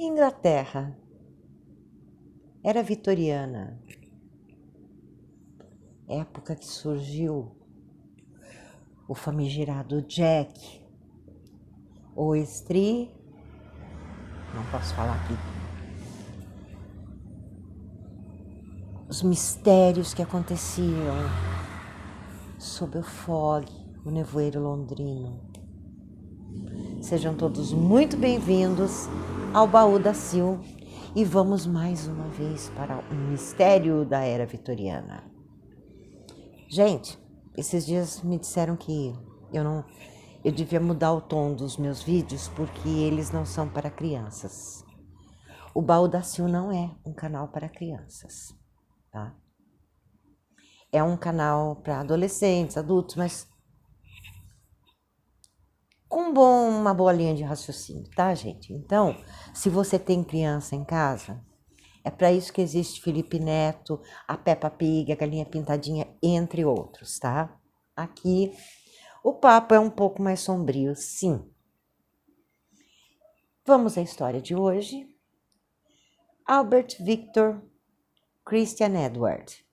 Inglaterra, era vitoriana, época que surgiu o famigerado Jack, o Estri, não posso falar aqui, os mistérios que aconteciam sob o fog, o nevoeiro londrino. Sejam todos muito bem-vindos ao Baú da Sil e vamos mais uma vez para um mistério da era vitoriana. Gente, esses dias me disseram que eu devia mudar o tom dos meus vídeos porque eles não são para crianças. O Baú da Sil não é um canal para crianças, tá? É um canal para adolescentes, adultos, mas com uma boa linha de raciocínio, tá, gente? Então, se você tem criança em casa, é para isso que existe Felipe Neto, a Peppa Pig, a Galinha Pintadinha, entre outros, tá? Aqui, o papo é um pouco mais sombrio, sim. Vamos à história de hoje. Albert Victor Christian Edward.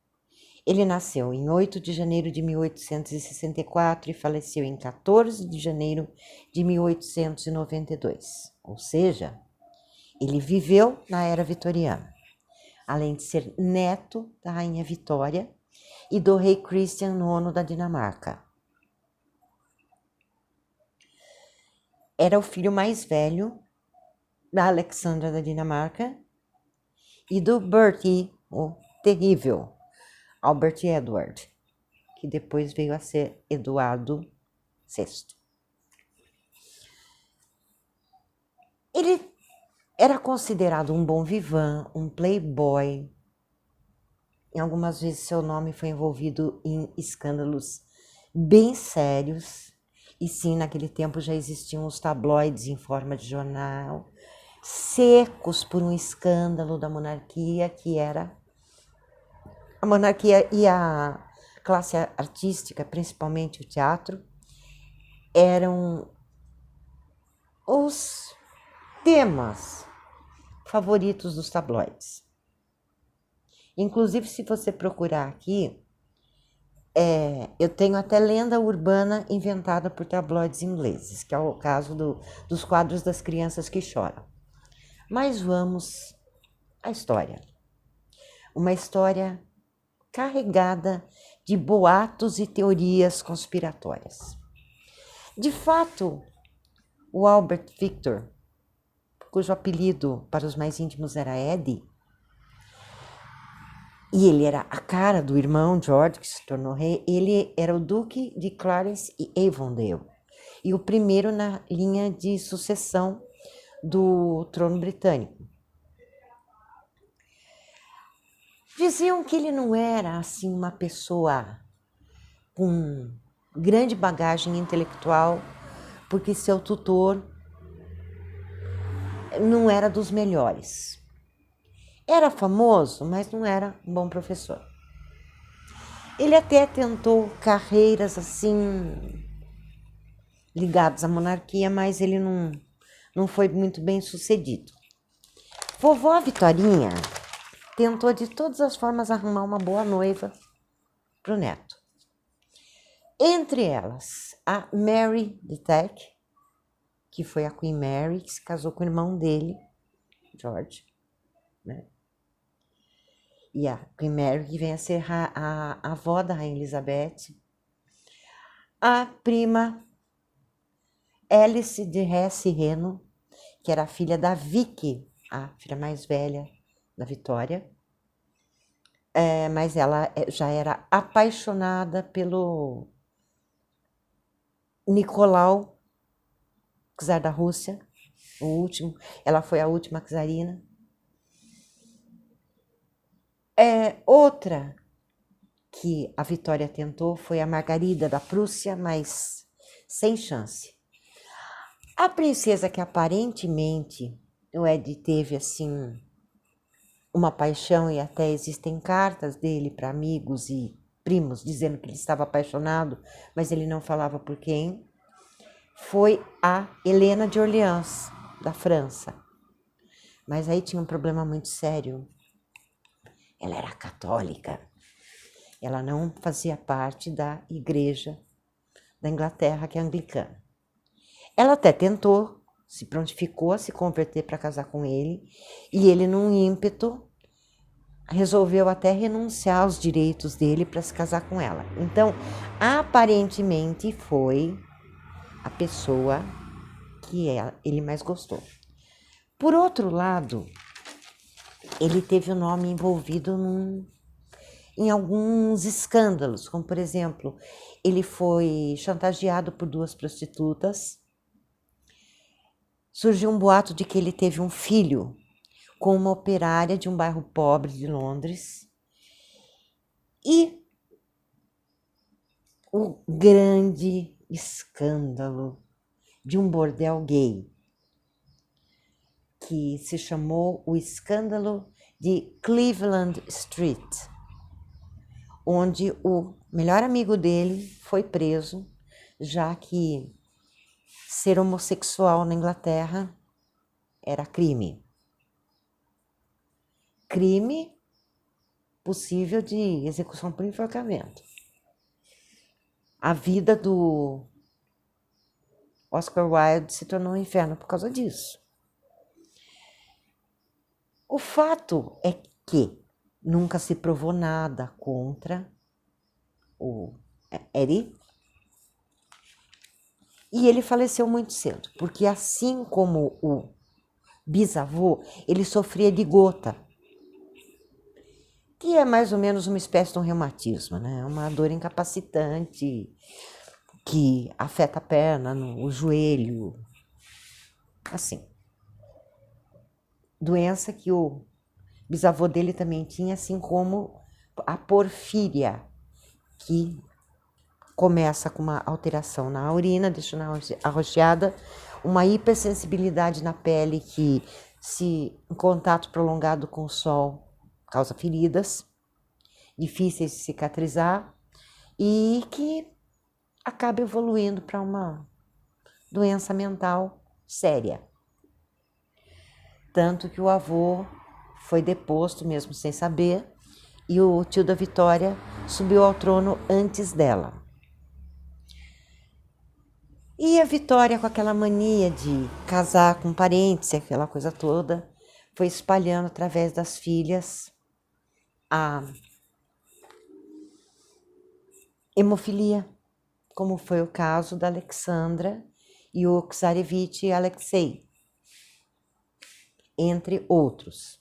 Ele nasceu em 8 de janeiro de 1864 e faleceu em 14 de janeiro de 1892. Ou seja, ele viveu na era vitoriana, além de ser neto da rainha Vitória e do rei Christian IX da Dinamarca. Era o filho mais velho da Alexandra da Dinamarca e do Bertie, o terrível Albert Edward, que depois veio a ser Eduardo VI. Ele era considerado um bom vivant, um playboy. Em algumas vezes seu nome foi envolvido em escândalos bem sérios. E sim, naquele tempo já existiam os tabloides em forma de jornal, secos por um escândalo da monarquia, que era a monarquia e a classe artística, principalmente o teatro, eram os temas favoritos dos tabloides. Inclusive, se você procurar aqui, eu tenho até lenda urbana inventada por tabloides ingleses, que é o caso dos quadros das crianças que choram. Mas vamos à história. Uma história carregada de boatos e teorias conspiratórias. De fato, o Albert Victor, cujo apelido para os mais íntimos era Eddie, e ele era a cara do irmão George, que se tornou rei, ele era o Duque de Clarence e Avondale, e o primeiro na linha de sucessão do trono britânico. Diziam que ele não era, assim, uma pessoa com grande bagagem intelectual, porque seu tutor não era dos melhores. Era famoso, mas não era um bom professor. Ele até tentou carreiras, assim, ligadas à monarquia, mas ele não foi muito bem sucedido. Vovó Vitorinha tentou de todas as formas arrumar uma boa noiva para o neto. Entre elas, a Mary de Teck, que foi a Queen Mary, que se casou com o irmão dele, George, né? E a Queen Mary, que vem a ser a avó da Rainha Elizabeth. A prima Alice de Hesse Reno, que era a filha da Vicky, a filha mais velha da Vitória. Mas ela já era apaixonada pelo Nicolau, czar da Rússia, o último. Ela foi a última czarina. Outra que a Vitória tentou foi a Margarida da Prússia, mas sem chance. A princesa que aparentemente o Ed teve assim uma paixão, e até existem cartas dele para amigos e primos dizendo que ele estava apaixonado, mas ele não falava por quem, foi a Helena de Orleans, da França. Mas aí tinha um problema muito sério. Ela era católica. Ela não fazia parte da igreja da Inglaterra, que é anglicana. Ela até tentou, se prontificou a se converter para casar com ele, e ele, num ímpeto, resolveu até renunciar aos direitos dele para se casar com ela. Então, aparentemente, foi a pessoa que ele mais gostou. Por outro lado, ele teve o nome envolvido em alguns escândalos, como, por exemplo, ele foi chantageado por 2 prostitutas. Surgiu um boato de que ele teve um filho com uma operária de um bairro pobre de Londres. E o grande escândalo de um bordel gay, que se chamou o escândalo de Cleveland Street, onde o melhor amigo dele foi preso, já que ser homossexual na Inglaterra era crime. Crime possível de execução por enforcamento. A vida do Oscar Wilde se tornou um inferno por causa disso. O fato é que nunca se provou nada contra o Eddie, e ele faleceu muito cedo, porque assim como o bisavô, ele sofria de gota, que é mais ou menos uma espécie de um reumatismo, né? Uma dor incapacitante que afeta a perna, o joelho, assim. Doença que o bisavô dele também tinha, assim como a porfíria, que começa com uma alteração na urina, deixando arroxeada, uma hipersensibilidade na pele que, se em contato prolongado com o sol, causa feridas difíceis de cicatrizar e que acaba evoluindo para uma doença mental séria. Tanto que o avô foi deposto mesmo sem saber, e o tio da Vitória subiu ao trono antes dela. E a Vitória, com aquela mania de casar com parentes, aquela coisa toda, foi espalhando através das filhas a hemofilia, como foi o caso da Alexandra e o Tsarevich Alexei, entre outros.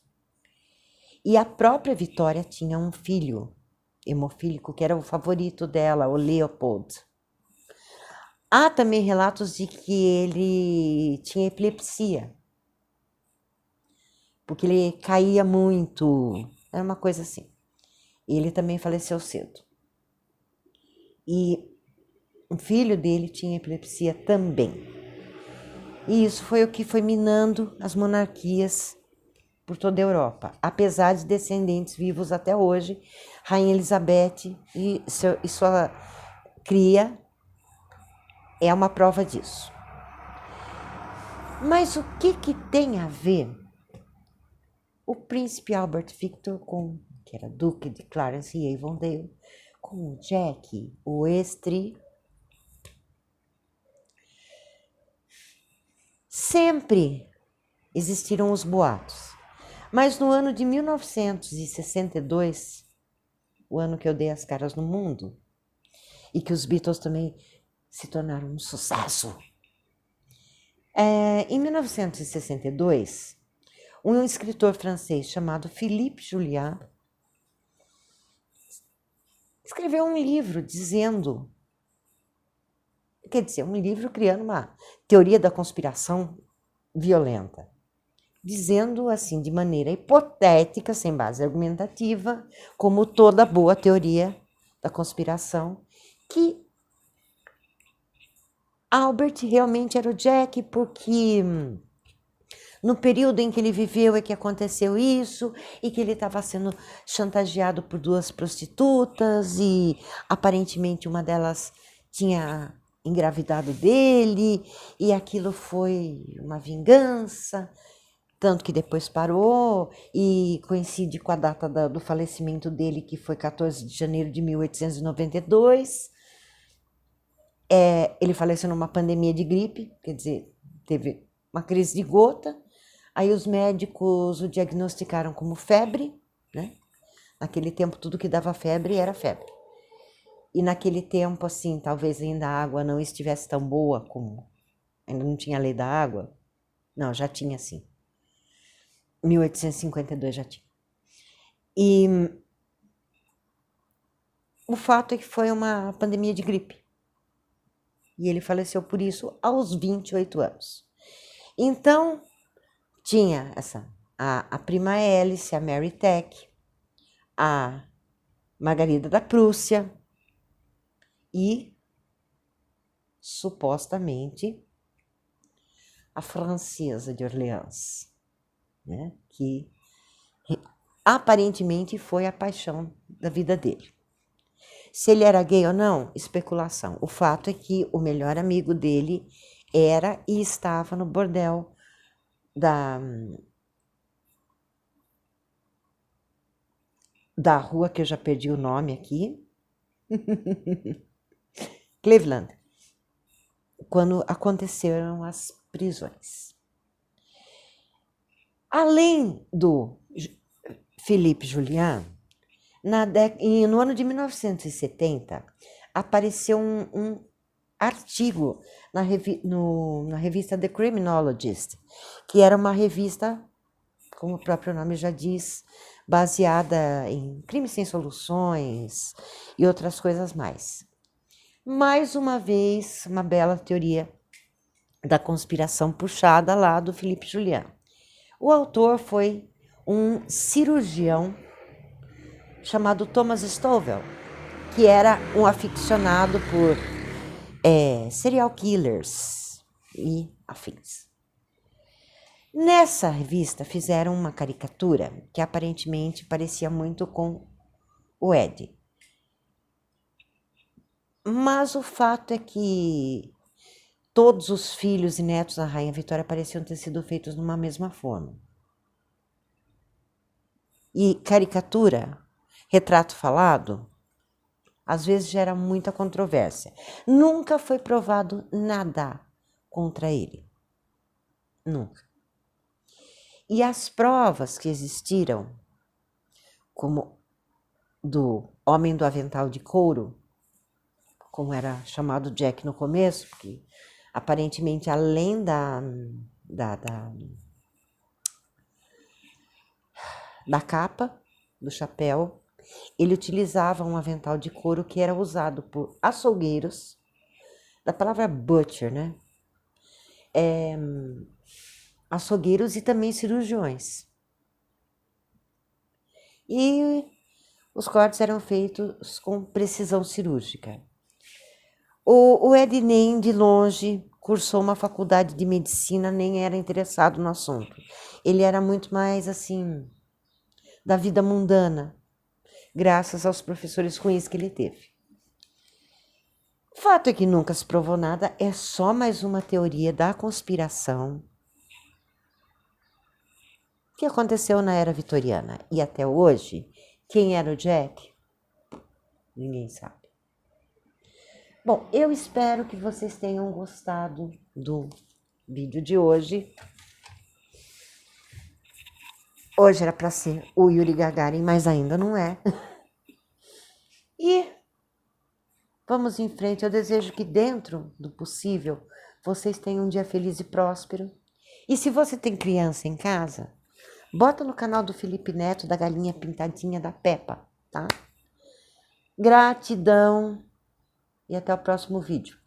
E a própria Vitória tinha um filho hemofílico que era o favorito dela, o Leopold. Há também relatos de que ele tinha epilepsia, porque ele caía muito, era uma coisa assim. Ele também faleceu cedo. E um filho dele tinha epilepsia também. E isso foi o que foi minando as monarquias por toda a Europa, apesar de descendentes vivos até hoje. Rainha Elizabeth e sua cria é uma prova disso. Mas o que tem a ver o príncipe Albert Victor, que era duque de Clarence e Avondale, com o Jack, o Estri? Sempre existiram os boatos, mas no ano de 1962, o ano que eu dei as caras no mundo, e que os Beatles também se tornaram um sucesso. Em 1962, um escritor francês chamado Philippe Julian escreveu um livro dizendo, um livro criando uma teoria da conspiração violenta, dizendo assim, de maneira hipotética, sem base argumentativa, como toda boa teoria da conspiração, que Albert realmente era o Jack, porque no período em que ele viveu é que aconteceu isso, e que ele estava sendo chantageado por 2 prostitutas, e aparentemente uma delas tinha engravidado dele, e aquilo foi uma vingança. tanto que depois parou e coincide com a data do falecimento dele, que foi 14 de janeiro de 1892. Ele faleceu numa pandemia de gripe, quer dizer, teve uma crise de gota, aí os médicos o diagnosticaram como febre, né? Naquele tempo tudo que dava febre era febre. E naquele tempo, assim, talvez ainda a água não estivesse tão boa como... Ainda não tinha lei da água. Não, já tinha sim. 1852 já tinha. E o fato é que foi uma pandemia de gripe. E ele faleceu por isso aos 28 anos. Então, tinha a prima Alice, a Mary Tech, a Margarida da Prússia e, supostamente, a Francesa de Orleans, né? Que aparentemente foi a paixão da vida dele. Se ele era gay ou não, especulação. O fato é que o melhor amigo dele era e estava no bordel da rua, que eu já perdi o nome aqui, Cleveland, quando aconteceram as prisões. Além do Philippe Julien, no ano de 1970, apareceu um artigo na revista The Criminologist, que era uma revista, como o próprio nome já diz, baseada em crimes sem soluções e outras coisas mais. Mais uma vez, uma bela teoria da conspiração puxada lá do Philippe Julien. O autor foi um cirurgião chamado Thomas Stovell, que era um aficionado por serial killers e afins. Nessa revista fizeram uma caricatura que aparentemente parecia muito com o Ed. Mas o fato é que todos os filhos e netos da Rainha Vitória pareciam ter sido feitos numa mesma forma. E caricatura, retrato falado, às vezes gera muita controvérsia. Nunca foi provado nada contra ele. Nunca. E as provas que existiram, como do Homem do Avental de Couro, como era chamado Jack no começo, porque aparentemente além da capa, do chapéu, ele utilizava um avental de couro que era usado por açougueiros, da palavra butcher, né? Açougueiros e também cirurgiões. E os cortes eram feitos com precisão cirúrgica. O Ed nem de longe cursou uma faculdade de medicina, nem era interessado no assunto. Ele era muito mais assim, da vida mundana, graças aos professores ruins que ele teve. O fato é que nunca se provou nada, é só mais uma teoria da conspiração que aconteceu na era vitoriana. E até hoje, quem era o Jack? Ninguém sabe. Bom, eu espero que vocês tenham gostado do vídeo de hoje. Hoje era para ser o Yuri Gagarin, mas ainda não é. E vamos em frente. Eu desejo que dentro do possível vocês tenham um dia feliz e próspero. E se você tem criança em casa, bota no canal do Felipe Neto, da Galinha Pintadinha da Peppa, tá? Gratidão e até o próximo vídeo.